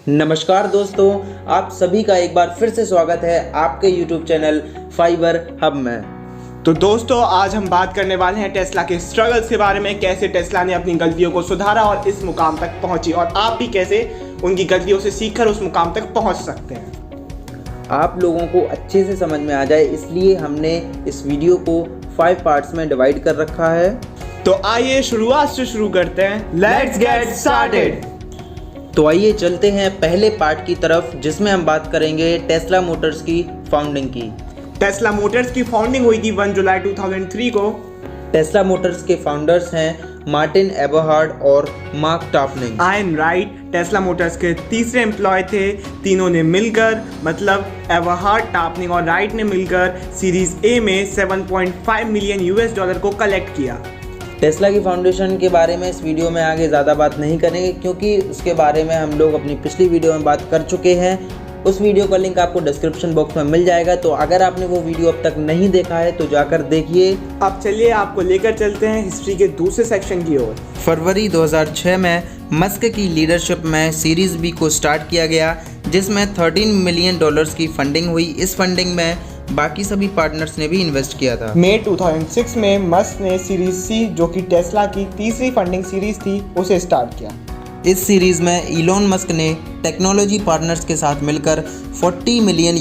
नमस्कार दोस्तों, आप सभी का एक बार फिर से स्वागत है आपके YouTube चैनल फाइबर हब में। तो दोस्तों, आज हम बात करने वाले हैं टेस्ला के स्ट्रगल्स के बारे में, कैसे टेस्ला ने अपनी गलतियों को सुधारा और इस मुकाम तक पहुंची, और आप भी कैसे उनकी गलतियों से सीखकर उस मुकाम तक पहुंच सकते हैं। आप लोगों को अच्छे से समझ में आ जाए इसलिए हमने इस वीडियो को 5 पार्ट्स में डिवाइड कर रखा है। तो आइए शुरुआत से शुरू करते हैं। Let's get started. तो आइए चलते हैं पहले पार्ट की तरफ, जिसमें हम बात करेंगे टेस्ला मोटर्स की फाउंडिंग की। टेस्ला मोटर्स की फाउंडिंग हुई थी 1 जुलाई 2003 को। टेस्ला मोटर्स के फाउंडर्स हैं मार्टिन एबरहार्ड और Marc Tarpenning. I am right, Tesla Motors के तीसरे एम्प्लॉय थे। तीनों ने मिलकर, मतलब एबरहार्ड, टाफनिंग और राइट ने मिलकर सीरीज ए में $7.5 मिलियन को कलेक्ट किया। टेस्ला की फाउंडेशन के बारे में इस वीडियो में आगे ज़्यादा बात नहीं करेंगे, क्योंकि उसके बारे में हम लोग अपनी पिछली वीडियो में बात कर चुके हैं। उस वीडियो का लिंक आपको डिस्क्रिप्शन बॉक्स में मिल जाएगा, तो अगर आपने वो वीडियो अब तक नहीं देखा है तो जाकर देखिए। अब चलिए आपको लेकर चलते हैं हिस्ट्री के दूसरे सेक्शन की ओर। फरवरी 2006 में मस्क की लीडरशिप में सीरीज बी को स्टार्ट किया गया, जिसमें $13 मिलियन की फंडिंग हुई। इस फंडिंग में बाकी सभी पार्टनर्स ने भी इन्वेस्ट किया था। मई 2006 में मस्क ने सीरीज सी, जो कि टेस्ला की तीसरी फंडिंग सीरीज थी, उसे स्टार्ट किया। इस सीरीज में इलॉन मस्क ने टेक्नोलॉजी पार्टनर्स के साथ मिलकर $40 मिलियन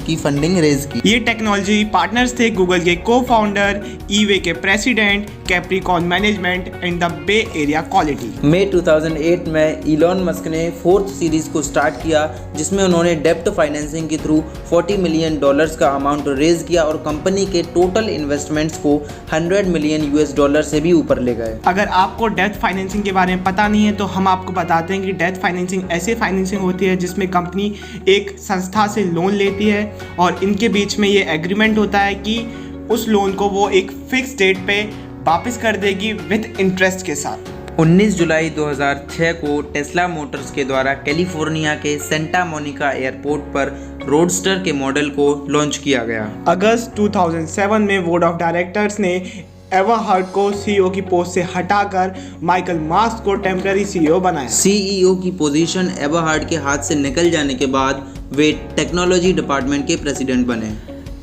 की फंडिंग रेज की। ये टेक्नोलॉजी पार्टनर्स थे गूगल के को फाउंडर, ईवे के president, Capricorn Management and the Bay Area quality. मई 2008 में इलॉन मस्क ने 4th सीरीज को स्टार्ट किया, जिसमें उन्होंने डेप्ट फाइनेंसिंग के थ्रू $40 मिलियन का अमाउंट रेज किया और कंपनी के टोटल इन्वेस्टमेंट्स को $100 मिलियन से भी ऊपर ले गए। अगर आपको डेप्ट फाइनेंसिंग के बारे में पता नहीं है तो हम आपको बताते हैं कि डेप्ट फाइनेंसिंग ऐसे फाइनेंसिंग होती है जिसमें कंपनी एक संस्था से लोन लेती है और इनके बीच में ये एग्रीमेंट होता है कि उस लोन को वो एक फिक्स डेट पे वापस कर देगी विद इंटरेस्ट के साथ। 19 जुलाई 2006 को टेस्ला मोटर्स के द्वारा कैलिफोर्निया के सेंटा मोनिका एयरपोर्ट पर रोडस्टर के मॉडल को लॉन्च किया गया। अगस्त 2007 में बोर्ड ऑफ डायरेक्टर्स ने एबरहार्ड को सीईओ की पोस्ट से हटाकर माइकल मास्क को टेम्पररी सीईओ बनाया। सीईओ की पोजीशन एबरहार्ड के हाथ से निकल जाने के बाद वे टेक्नोलॉजी डिपार्टमेंट के प्रेसिडेंट बने।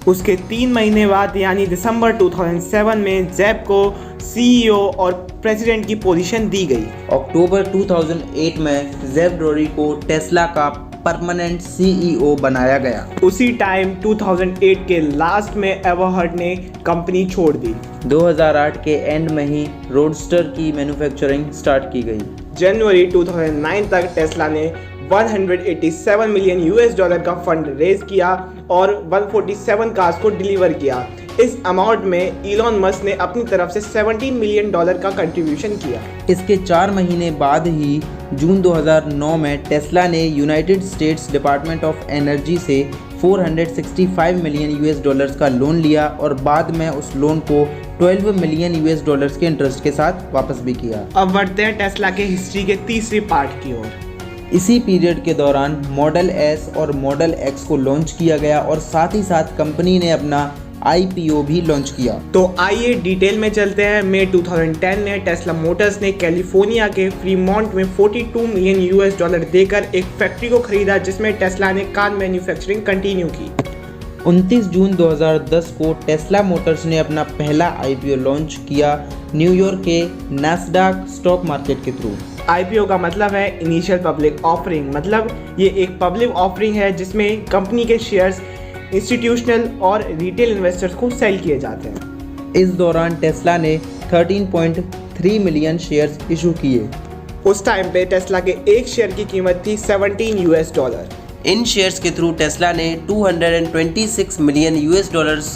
उसके 3 महीने बाद यानी दिसंबर 2007 में जेब को सीईओ और प्रेसिडेंट की पोजीशन दी गई। अक्टूबर 2008 में जेब ड्रोरी को टेस्ला का परमानेंट सीईओ बनाया गया। उसी टाइम 2008 के लास्ट में एबरहार्ड ने कंपनी छोड़ दी। 2008 के एंड में ही रोडस्टर की मैन्युफैक्चरिंग स्टार्ट की गई। जनवरी 2009 तक टेस्ला ने $187 मिलियन का फंड रेज किया और 147 कार्स को डिलीवर किया। इस अमाउंट में इलॉन मस्क ने अपनी तरफ से $17 मिलियन का कंट्रीब्यूशन किया। इसके 4 महीने बाद ही जून 2009 में टेस्ला ने United states department of energy से $465 मिलियन का लोन लिया और बाद में उस लोन को $12 मिलियन के इंटरेस्ट के साथ वापस भी किया। अब बढ़ते हैं टेस्ला के हिस्ट्री के तीसरी पार्ट की ओर। इसी पीरियड के दौरान मॉडल एस और मॉडल एक्स को लॉन्च किया गया और साथ ही साथ कंपनी ने अपना IPO भी लॉन्च किया। तो आइए डिटेल में चलते हैं। मई 2010 में टेस्ला मोटर्स ने कैलिफोर्निया के फ्रीमॉन्ट में $42 मिलियन देकर एक फैक्ट्री को खरीदा, जिसमें टेस्ला ने कार मैन्युफैक्चरिंग कंटिन्यू की। 29 जून 2010 को टेस्ला मोटर्स ने अपना पहला IPO लॉन्च किया न्यूयॉर्क के नैस्डैक स्टॉक मार्केट के थ्रू। IPO का मतलब है इनिशियल पब्लिक ऑफरिंग, मतलब ये एक पब्लिक ऑफरिंग है जिसमें कंपनी के शेयर्स इंस्टीट्यूशनल और रिटेल इन्वेस्टर्स को सेल किए जाते हैं। इस दौरान टेस्ला ने 13.3 मिलियन शेयर्स इशू किए। उस टाइम पे टेस्ला के एक शेयर की कीमत थी $17। इन शेयर्स के थ्रू टेस्ला ने $226 मिलियन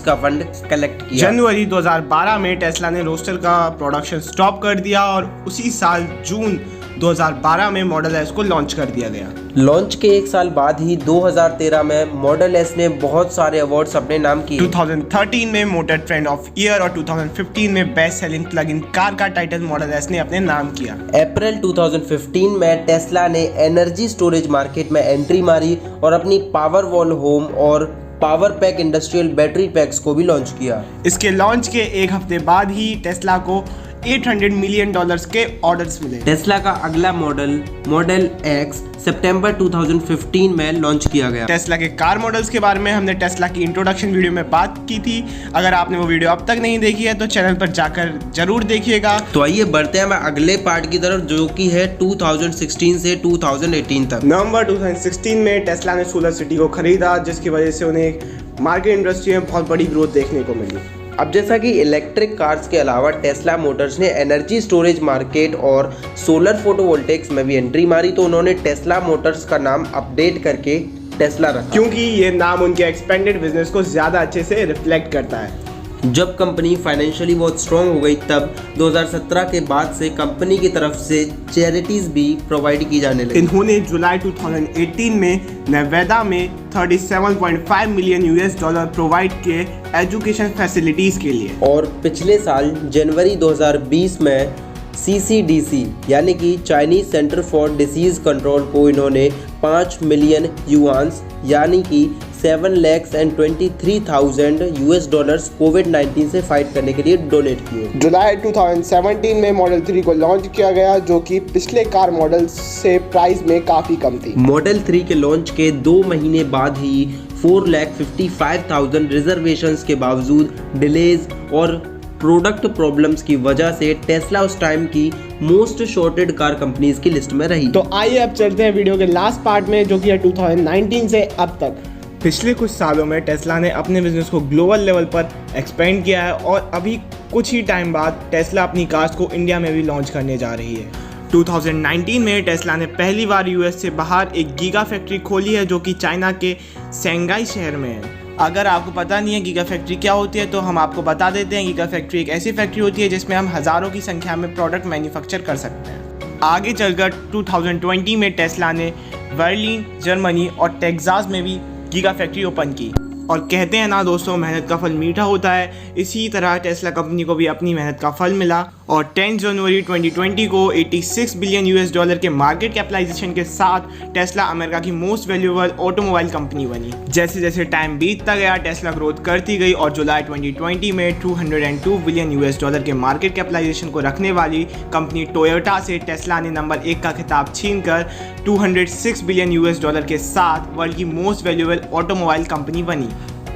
का फंड कलेक्ट किया। जनवरी 2012 में टेस्ला ने रोस्टर का प्रोडक्शन स्टॉप कर दिया और उसी साल जून 2012 में मॉडल एस को लॉन्च कर दिया गया। लॉन्च के 1 साल बाद ही 2013 में मॉडल एस ने बहुत सारे अवार्ड्स अपने नाम किए। 2013 में मोटर ट्रेंड ऑफ ईयर और 2015 में best selling plug in car का टाइटल मॉडल एस ने अपने नाम किया। अप्रैल 2015 में टेस्ला ने एनर्जी स्टोरेज मार्केट में एंट्री मारी और अपनी पावर वॉल होम और power pack industrial battery PACS को भी लॉन्च किया। इसके लॉन्च के 1 हफ्ते बाद ही टेस्ला को $800 मिलियन के ऑर्डर्स मिले। टेस्ला का अगला मॉडल एक्स सितंबर 2015 में लॉन्च किया गया। टेस्ला के कार मॉडल्स के बारे में हमने टेस्ला की इंट्रोडक्शन वीडियो में बात की थी। अगर आपने वो वीडियो अब तक नहीं देखी है तो चैनल पर जाकर जरूर देखिएगा। तो आइए बढ़ते हैं अगले पार्ट की तरफ, जो कि है 2016 से 2018 तक। नवंबर 2016 में टेस्ला ने सोलर सिटी को खरीदा, जिसकी वजह से उन्हें मार्केट इंडस्ट्री में बहुत बड़ी ग्रोथ देखने को मिली। अब जैसा कि इलेक्ट्रिक कार्स के अलावा टेस्ला मोटर्स ने एनर्जी स्टोरेज मार्केट और सोलर फोटोवोल्टेक्स में भी एंट्री मारी, तो उन्होंने टेस्ला मोटर्स का नाम अपडेट करके टेस्ला रखा, क्योंकि ये नाम उनके एक्सपेंडेड बिजनेस को ज़्यादा अच्छे से रिफ्लेक्ट करता है। जब कंपनी फाइनेंशियली बहुत स्ट्रॉन्ग हो गई तब 2017 के बाद से कंपनी की तरफ से चैरिटीज भी प्रोवाइड की जाने लगी। इन्होंने जुलाई 2018 में नेवादा में $37.5 मिलियन प्रोवाइड किए एजुकेशन फैसिलिटीज के लिए। और पिछले साल जनवरी 2020 में CCDC यानी कि Chinese centre for disease control को इन्होंने 5 मिलियन युआन्स यानी कि $7,23,000 कोविड-19 से फाइट करने के लिए डोनेट किए। जुलाई 2017 में मॉडल 3 को लॉन्च किया गया, जो कि पिछले कार मॉडल से प्राइस में काफ़ी कम थी। मॉडल 3 के लॉन्च के 2 महीने बाद ही 4,55,000 रिजर्वेशंस के बावजूद डिलेज और प्रोडक्ट प्रॉब्लम्स की वजह से टेस्ला उस टाइम की मोस्ट शॉर्टेड कार कंपनीज की लिस्ट में रही। तो आइए अब चलते हैं वीडियो के लास्ट पार्ट में, जो कि है 2019 से अब तक। पिछले कुछ सालों में टेस्ला ने अपने बिजनेस को ग्लोबल लेवल पर एक्सपेंड किया है और अभी कुछ ही टाइम बाद टेस्ला अपनी कार्स को इंडिया में भी लॉन्च करने जा रही है। 2019 में टेस्ला ने पहली बार यूएस से बाहर एक गीगा फैक्ट्री खोली है, जो कि चाइना के शंघाई शहर में है। अगर आपको पता नहीं है गीगा फैक्ट्री क्या होती है तो हम आपको बता देते हैं। गीगा फैक्ट्री एक ऐसी फैक्ट्री होती है जिसमें हम हज़ारों की संख्या में प्रोडक्ट मैन्युफैक्चर कर सकते हैं। आगे चलकर 2020 में टेस्ला ने बर्लिन, जर्मनी और टेक्सास में भी गीगा फैक्ट्री ओपन की। और कहते हैं ना दोस्तों, मेहनत का फल मीठा होता है। इसी तरह टेस्ला कंपनी को भी अपनी मेहनत का फल मिला और 10 जनवरी 2020 को $86 बिलियन के मार्केट कैपिटलाइजेशन के साथ टेस्ला अमेरिका की मोस्ट वैल्यूएबल ऑटोमोबाइल कंपनी बनी। जैसे जैसे टाइम बीतता गया टेस्ला ग्रोथ करती गई और जुलाई 2020 में $202 बिलियन के मार्केट कैपिटलाइजेशन को रखने वाली कंपनी टोयोटा से टेस्ला ने नंबर 1 का खिताब छीनकर $206 बिलियन के साथ वर्ल्ड की मोस्ट वैल्यूएबल ऑटोमोबाइल कंपनी बनी।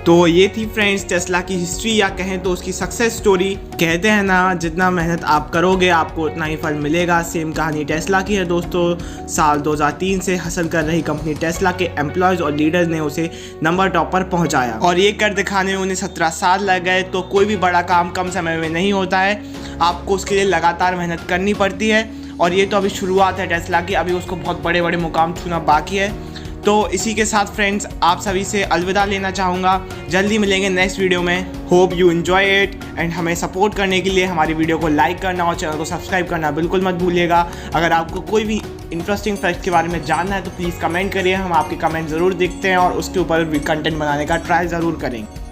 तो ये थी फ्रेंड्स टेस्ला की हिस्ट्री, या कहें तो उसकी सक्सेस स्टोरी। कहते हैं ना, जितना मेहनत आप करोगे आपको उतना ही फल मिलेगा। सेम कहानी टेस्ला की है दोस्तों। साल 2003 से हसल कर रही कंपनी टेस्ला के एम्प्लॉयज़ और लीडर्स ने उसे नंबर टॉप पर पहुंचाया और ये कर दिखाने में उन्हें 17 साल लग गए। तो कोई भी बड़ा काम कम समय में नहीं होता है, आपको उसके लिए लगातार मेहनत करनी पड़ती है। और ये तो अभी शुरुआत है टेस्ला की, अभी उसको बहुत बड़े बड़े मुकाम छूना बाकी है। तो इसी के साथ फ्रेंड्स आप सभी से अलविदा लेना चाहूँगा। जल्दी मिलेंगे नेक्स्ट वीडियो में। Hope you enjoy it and हमें सपोर्ट करने के लिए हमारी वीडियो को लाइक करना और चैनल को सब्सक्राइब करना बिल्कुल मत भूलिएगा। अगर आपको कोई भी इंटरेस्टिंग फैक्ट के बारे में जानना है तो प्लीज़ कमेंट करिए, हम आपके कमेंट ज़रूर देखते हैं और उसके ऊपर भी कंटेंट बनाने का ट्राई ज़रूर करेंगे।